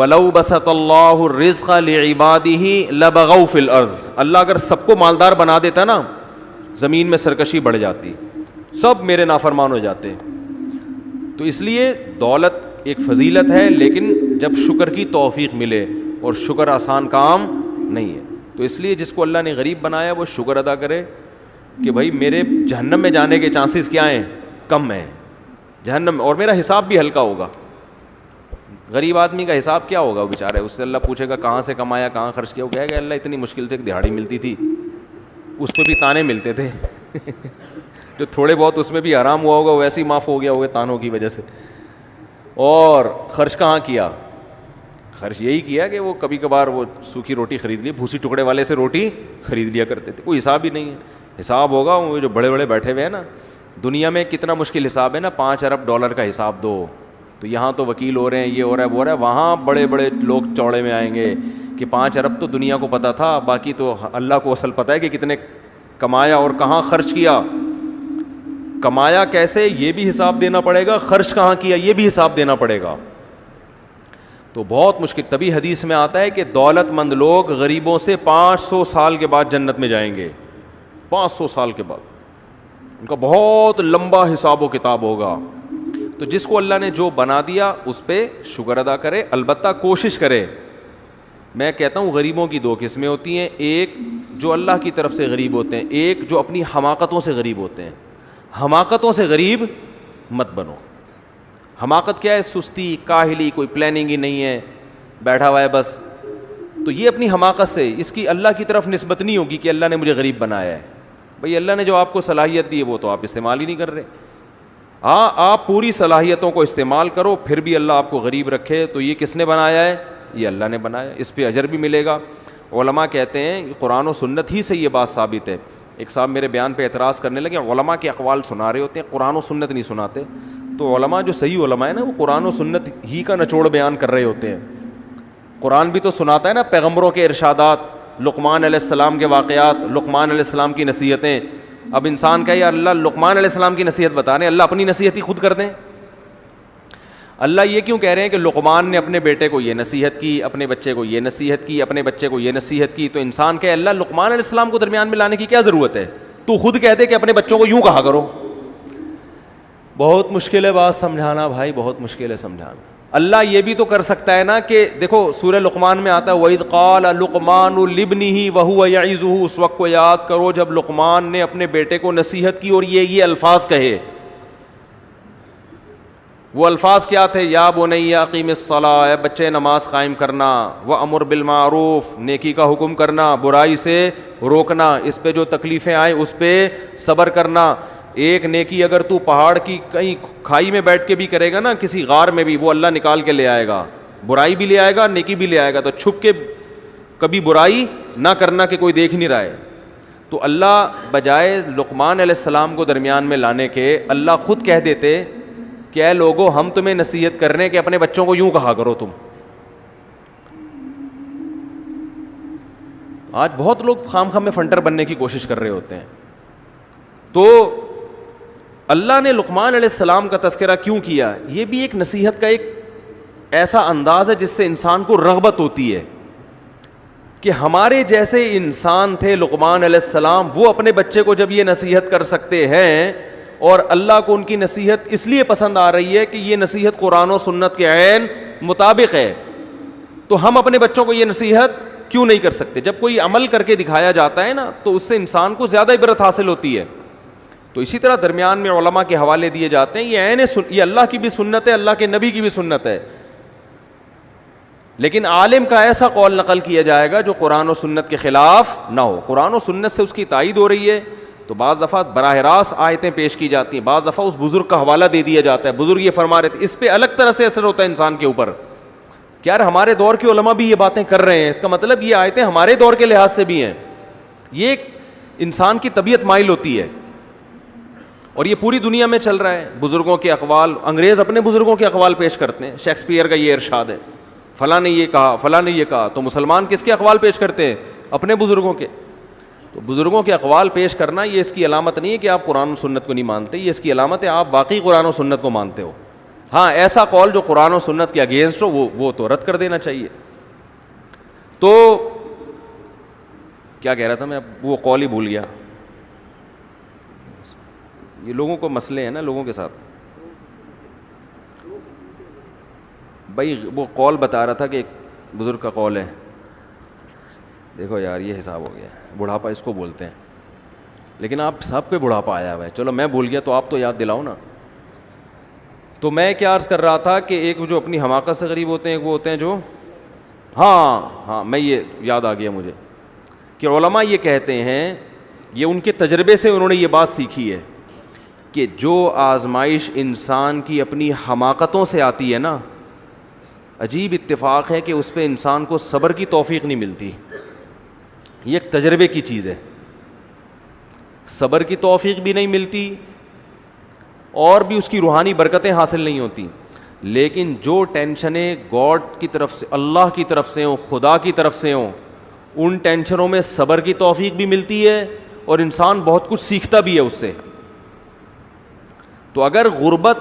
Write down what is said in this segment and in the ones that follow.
وَلَوْ بَسَطَ اللَّهُ الرِّزْقَ لِعِبَادِهِ لَبَغَوْا فِي الْأَرْضِ, اللہ اگر سب کو مالدار بنا دیتا نا, زمین میں سرکشی بڑھ جاتی, سب میرے نافرمان ہو جاتے. تو اس لیے دولت ایک فضیلت ہے, لیکن جب شکر کی توفیق ملے, اور شکر آسان کام نہیں ہے. تو اس لیے جس کو اللہ نے غریب بنایا وہ شکر ادا کرے کہ بھائی میرے جہنم میں جانے کے چانسز کیا ہیں, کم ہیں جہنم, اور میرا حساب بھی ہلکا ہوگا. غریب آدمی کا حساب کیا ہوگا, وہ بیچارہ, اس سے اللہ پوچھے گا کہاں سے کمایا, کہاں خرچ کیا. وہ کہے گا اللہ اتنی مشکل سے ایک دہاڑی ملتی تھی, اس پہ بھی تانے ملتے تھے جو تھوڑے بہت اس میں بھی حرام ہوا ہوگا وہ ویسے ہی معاف ہو گیا ہوگا تانوں کی وجہ سے. اور خرچ کہاں کیا, خرچ یہی کیا کہ وہ کبھی کبھار وہ سوکھی روٹی خرید لی, بھوسی ٹکڑے والے سے روٹی خرید لیا کرتے تھے. کوئی حساب ہی نہیں ہے. حساب ہوگا وہ جو بڑے بڑے بیٹھے ہوئے ہیں نا, دنیا میں کتنا مشکل حساب ہے نا, 5 ارب ڈالر کا حساب دو, تو یہاں تو وکیل ہو رہے ہیں, یہ ہو رہا ہے وہ ہو رہا ہے, وہاں بڑے بڑے لوگ چوڑے میں آئیں گے کہ 5 ارب تو دنیا کو پتہ تھا, باقی تو اللہ کو اصل پتہ ہے کہ کتنے کمایا اور کہاں خرچ کیا. کمایا کیسے یہ بھی حساب دینا پڑے گا, خرچ کہاں کیا یہ بھی حساب دینا پڑے گا. تو بہت مشکل. تبھی حدیث میں آتا ہے کہ دولت مند لوگ غریبوں سے 500 سال کے بعد جنت میں جائیں گے. 500 سال کے بعد ان کا بہت لمبا حساب و کتاب ہوگا. تو جس کو اللہ نے جو بنا دیا اس پہ شکر ادا کرے, البتہ کوشش کرے. میں کہتا ہوں غریبوں کی 2 قسمیں ہوتی ہیں, ایک جو اللہ کی طرف سے غریب ہوتے ہیں, ایک جو اپنی حماقتوں سے غریب ہوتے ہیں. حماقتوں سے غریب مت بنو. حماقت کیا ہے, سستی, کاہلی, کوئی پلاننگ ہی نہیں ہے, بیٹھا ہوا ہے بس. تو یہ اپنی حماقت سے, اس کی اللہ کی طرف نسبت نہیں ہوگی کہ اللہ نے مجھے غریب بنایا ہے. بھئی اللہ نے جو آپ کو صلاحیت دی ہے وہ تو آپ استعمال ہی نہیں کر رہے. ہاں آپ پوری صلاحیتوں کو استعمال کرو, پھر بھی اللہ آپ کو غریب رکھے, تو یہ کس نے بنایا ہے, یہ اللہ نے بنایا. اس پہ اجر بھی ملے گا. علماء کہتے ہیں قرآن و سنت ہی سے یہ بات ثابت ہے. ایک صاحب میرے بیان پہ اعتراض کرنے لگے, علماء کے اقوال سنا رہے ہوتے ہیں, قرآن و سنت نہیں سناتے. تو علماء جو صحیح علماء ہیں نا, وہ قرآن و سنت ہی کا نچوڑ بیان کر رہے ہوتے ہیں. قرآن بھی تو سناتا ہے نا پیغمبروں کے ارشادات, لقمان علیہ السلام کے واقعات, لقمان علیہ السلام کی نصیحتیں. اب انسان کہے یا اللہ لقمان علیہ السلام کی نصیحت بتا رہے ہیں, اللہ اپنی نصیحت ہی خود کر دیں. اللہ یہ کیوں کہہ رہے ہیں کہ لقمان نے اپنے بیٹے کو یہ نصیحت کی, اپنے بچے کو یہ نصیحت کی, اپنے بچے کو یہ نصیحت کی. تو انسان کہے اللہ لقمان علیہ السلام کو درمیان میں لانے کی کیا ضرورت ہے, تو خود کہہ دے کہ اپنے بچوں کو یوں کہا کرو. بہت مشکل ہے بات سمجھانا بھائی, بہت مشکل ہے سمجھانا. اللہ یہ بھی تو کر سکتا ہے نا کہ دیکھو سورہ لقمان میں آتا ہے وَإِذْ قَالَ لُقْمَانُ لِابْنِهِ وَهُوَ يَعِظُهُ. اس وقت کو یاد کرو جب لقمان نے اپنے بیٹے کو نصیحت کی اور یہ الفاظ کہے. وہ الفاظ کیا تھے, یا بنی اقیم الصلاۃ, اے بچے نماز قائم کرنا, وامر بالمعروف, نیکی کا حکم کرنا, برائی سے روکنا, اس پہ جو تکلیفیں آئیں اس پہ صبر کرنا. ایک نیکی اگر تو پہاڑ کی کہیں کھائی میں بیٹھ کے بھی کرے گا نا, کسی غار میں بھی, وہ اللہ نکال کے لے آئے گا. برائی بھی لے آئے گا, نیکی بھی لے آئے گا. تو چھپ کے کبھی برائی نہ کرنا کہ کوئی دیکھ نہیں رہا ہے. تو اللہ بجائے لقمان علیہ السلام کو درمیان میں لانے کے, اللہ خود کہہ دیتے کہ اے لوگو ہم تمہیں نصیحت کر رہے ہیں کہ اپنے بچوں کو یوں کہا کرو تم. آج بہت لوگ خام خام میں فنٹر بننے کی کوشش کر رہے ہوتے ہیں. تو اللہ نے لقمان علیہ السلام کا تذکرہ کیوں کیا, یہ بھی ایک نصیحت کا ایک ایسا انداز ہے جس سے انسان کو رغبت ہوتی ہے کہ ہمارے جیسے انسان تھے لقمان علیہ السلام, وہ اپنے بچے کو جب یہ نصیحت کر سکتے ہیں اور اللہ کو ان کی نصیحت اس لیے پسند آ رہی ہے کہ یہ نصیحت قرآن و سنت کے عین مطابق ہے, تو ہم اپنے بچوں کو یہ نصیحت کیوں نہیں کر سکتے. جب کوئی عمل کر کے دکھایا جاتا ہے نا تو اس سے انسان کو زیادہ عبرت حاصل ہوتی ہے. تو اسی طرح درمیان میں علماء کے حوالے دیے جاتے ہیں, یہ اللہ کی بھی سنت ہے, اللہ کے نبی کی بھی سنت ہے. لیکن عالم کا ایسا قول نقل کیا جائے گا جو قرآن و سنت کے خلاف نہ ہو. قرآن و سنت سے اس کی تائید ہو رہی ہے تو بعض دفعہ براہ راست آیتیں پیش کی جاتی ہیں, بعض دفعہ اس بزرگ کا حوالہ دے دیا جاتا ہے, بزرگ یہ فرما رہے تھے. اس پہ الگ طرح سے اثر ہوتا ہے انسان کے اوپر کہ یار ہمارے دور کے علماء بھی یہ باتیں کر رہے ہیں, اس کا مطلب یہ آیتیں ہمارے دور کے لحاظ سے بھی ہیں. یہ ایک انسان کی طبیعت مائل ہوتی ہے اور یہ پوری دنیا میں چل رہا ہے. بزرگوں کے اقوال, انگریز اپنے بزرگوں کے اقوال پیش کرتے ہیں. شیکسپیئر کا یہ ارشاد ہے, فلاں نے یہ کہا, فلاں نے یہ کہا. تو مسلمان کس کے اقوال پیش کرتے ہیں, اپنے بزرگوں کے. تو بزرگوں کے اقوال پیش کرنا یہ اس کی علامت نہیں ہے کہ آپ قرآن و سنت کو نہیں مانتے, یہ اس کی علامت ہے آپ واقعی قرآن و سنت کو مانتے ہو. ہاں ایسا قول جو قرآن و سنت کے اگینسٹ ہو وہ تو رد کر دینا چاہیے. تو کیا کہہ رہا تھا میں, اب وہ قول ہی بھول گیا. یہ لوگوں کو مسئلے ہیں نا لوگوں کے ساتھ. بھائی وہ قول بتا رہا تھا کہ ایک بزرگ کا قول ہے, دیکھو یار یہ حساب ہو گیا, بڑھاپا اس کو بولتے ہیں, لیکن آپ سب پہ بڑھاپا آیا ہوا ہے. چلو میں بھول گیا تو آپ تو یاد دلاؤ نا. تو میں کیا عرض کر رہا تھا کہ ایک جو اپنی حماقت سے غریب ہوتے ہیں, وہ ہوتے ہیں جو ہاں میں یہ یاد آ گیا مجھے کہ علماء یہ کہتے ہیں, یہ ان کے تجربے سے انہوں نے یہ بات سیکھی ہے کہ جو آزمائش انسان کی اپنی حماقتوں سے آتی ہے نا, عجیب اتفاق ہے کہ اس پہ انسان کو صبر کی توفیق نہیں ملتی. یہ ایک تجربے کی چیز ہے, صبر کی توفیق بھی نہیں ملتی اور بھی اس کی روحانی برکتیں حاصل نہیں ہوتی. لیکن جو ٹینشنیں گاڈ کی طرف سے, اللہ کی طرف سے ہوں, خدا کی طرف سے ہوں, ان ٹینشنوں میں صبر کی توفیق بھی ملتی ہے اور انسان بہت کچھ سیکھتا بھی ہے اس سے. تو اگر غربت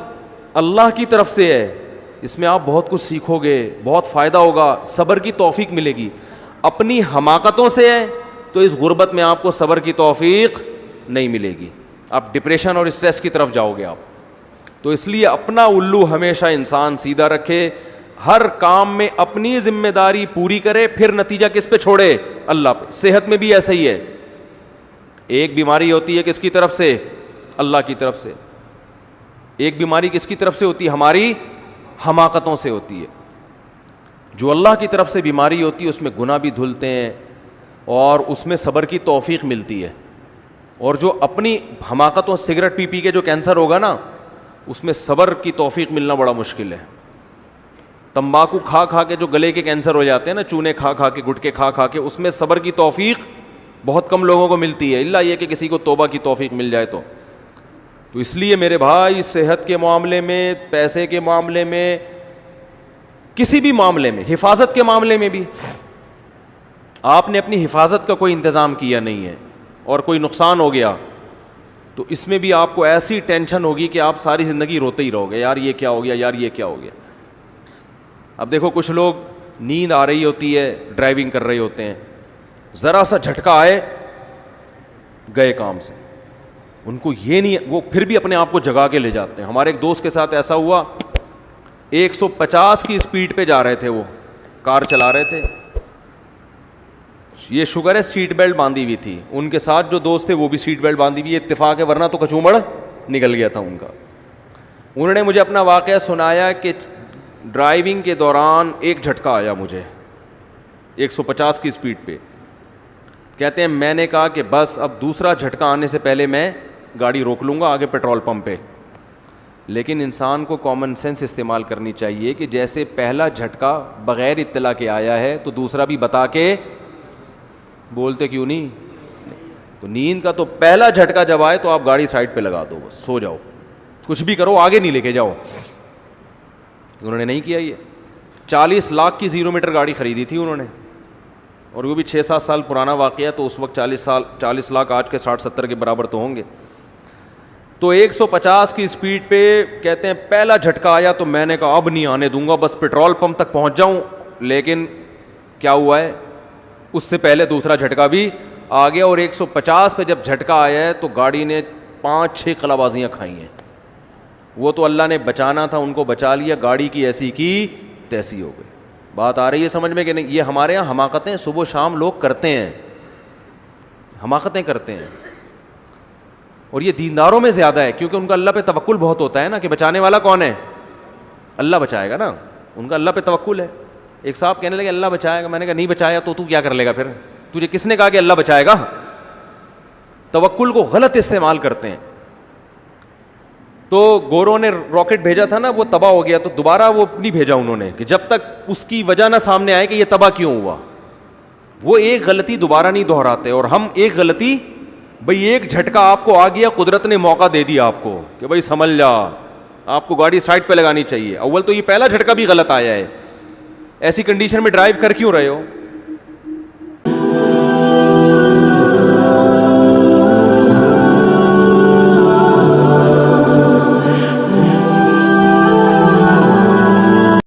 اللہ کی طرف سے ہے, اس میں آپ بہت کچھ سیکھو گے, بہت فائدہ ہوگا, صبر کی توفیق ملے گی. اپنی حماقتوں سے ہے تو اس غربت میں آپ کو صبر کی توفیق نہیں ملے گی, آپ ڈپریشن اور اسٹریس کی طرف جاؤ گے آپ. تو اس لیے اپنا الو ہمیشہ انسان سیدھا رکھے, ہر کام میں اپنی ذمہ داری پوری کرے, پھر نتیجہ کس پہ چھوڑے؟ اللہ پہ. صحت میں بھی ایسا ہی ہے, ایک بیماری ہوتی ہے کس کی طرف سے؟ اللہ کی طرف سے. ایک بیماری کس کی طرف سے ہوتی ہے؟ ہماری حماقتوں سے ہوتی ہے. جو اللہ کی طرف سے بیماری ہوتی ہے اس میں گناہ بھی دھلتے ہیں اور اس میں صبر کی توفیق ملتی ہے. اور جو اپنی حماقتوں, سگریٹ پی کے جو کینسر ہوگا نا, اس میں صبر کی توفیق ملنا بڑا مشکل ہے. تمباکو کھا کے جو گلے کے کینسر ہو جاتے ہیں نا, چونے کھا کے, گٹکے کھا کے, اس میں صبر کی توفیق بہت کم لوگوں کو ملتی ہے, الا یہ کہ کسی کو توبہ کی توفیق مل جائے تو. تو اس لیے میرے بھائی, صحت کے معاملے میں, پیسے کے معاملے میں, کسی بھی معاملے میں, حفاظت کے معاملے میں بھی آپ نے اپنی حفاظت کا کوئی انتظام کیا نہیں ہے اور کوئی نقصان ہو گیا تو اس میں بھی آپ کو ایسی ٹینشن ہوگی کہ آپ ساری زندگی روتے ہی رہو گے, یار یہ کیا ہو گیا, یار یہ کیا ہو گیا. اب دیکھو کچھ لوگ نیند آ رہی ہوتی ہے, ڈرائیونگ کر رہے ہوتے ہیں, ذرا سا جھٹکا آئے گئے کام سے, ان کو یہ نہیں, وہ پھر بھی اپنے آپ کو جگا کے لے جاتے ہیں. ہمارے ایک دوست کے ساتھ ایسا ہوا, 150 کی اسپیڈ پہ جا رہے تھے, وہ کار چلا رہے تھے, یہ شکر ہے سیٹ بیلٹ باندھی ہوئی تھی, ان کے ساتھ جو دوست تھے وہ بھی سیٹ بیلٹ باندھی ہوئی, اتفاق ہے, ورنہ تو کچومڑ نکل گیا تھا ان کا. انہوں نے مجھے اپنا واقعہ سنایا کہ ڈرائیونگ کے دوران ایک جھٹکا آیا مجھے 150 کی اسپیڈ پہ. کہتے ہیں میں نے کہا کہ بس اب دوسرا جھٹکا آنے سے پہلے میں گاڑی روک لوں گا آگے پیٹرول پمپ پہ. لیکن انسان کو کامن سینس استعمال کرنی چاہیے کہ جیسے پہلا جھٹکا بغیر اطلاع کے آیا ہے تو دوسرا بھی بتا کے, بولتے کیوں نہیں؟ تو نیند کا تو پہلا جھٹکا جب آئے تو آپ گاڑی سائڈ پہ لگا دو, بس سو جاؤ, کچھ بھی کرو, آگے نہیں لے کے جاؤ. انہوں نے نہیں کیا. یہ 40 لاکھ کی 0 میٹر گاڑی خریدی تھی انہوں نے, اور وہ بھی 6-7 سال پرانا واقعہ, تو اس وقت 40 لاکھ آج کے 60-70 کے برابر تو ہوں گے. تو 150 کی اسپیڈ پہ کہتے ہیں پہلا جھٹکا آیا تو میں نے کہا اب نہیں آنے دوں گا, بس پیٹرول پمپ تک پہنچ جاؤں. لیکن کیا ہوا ہے, اس سے پہلے دوسرا جھٹکا بھی آ گیا, اور 150 پہ جب جھٹکا آیا ہے تو گاڑی نے 5-6 قلابازیاں کھائی ہیں. وہ تو اللہ نے بچانا تھا, ان کو بچا لیا, گاڑی کی ایسی کی تیسی ہو گئی. بات آ رہی ہے سمجھ میں کہ نہیں؟ یہ ہمارے یہاں حماقتیں صبح و شام لوگ کرتے ہیں, حماقتیں کرتے ہیں, اور یہ دینداروں میں زیادہ ہے کیونکہ ان کا اللہ پہ توکل بہت ہوتا ہے نا, کہ بچانے والا کون ہے؟ اللہ بچائے گا نا, ان کا اللہ پہ توکل ہے. ایک صاحب کہنے لگے اللہ بچائے گا, میں نے کہا نہیں بچایا تو کیا کر لے گا پھر؟ تجھے کس نے کہا کہ اللہ بچائے گا؟ توکل کو غلط استعمال کرتے ہیں. تو گوروں نے راکٹ بھیجا تھا نا, وہ تباہ ہو گیا, تو دوبارہ وہ نہیں بھیجا انہوں نے, کہ جب تک اس کی وجہ نہ سامنے آئے کہ یہ تباہ کیوں ہوا. وہ ایک غلطی دوبارہ نہیں دہراتے, اور ہم ایک غلطی, بھئی ایک جھٹکا آپ کو آ گیا, قدرت نے موقع دے دیا آپ کو کہ بھئی سنبھل جا, آپ کو گاڑی سائڈ پہ لگانی چاہیے. اول تو یہ پہلا جھٹکا بھی غلط آیا ہے, ایسی کنڈیشن میں ڈرائیو کر کیوں رہے ہو؟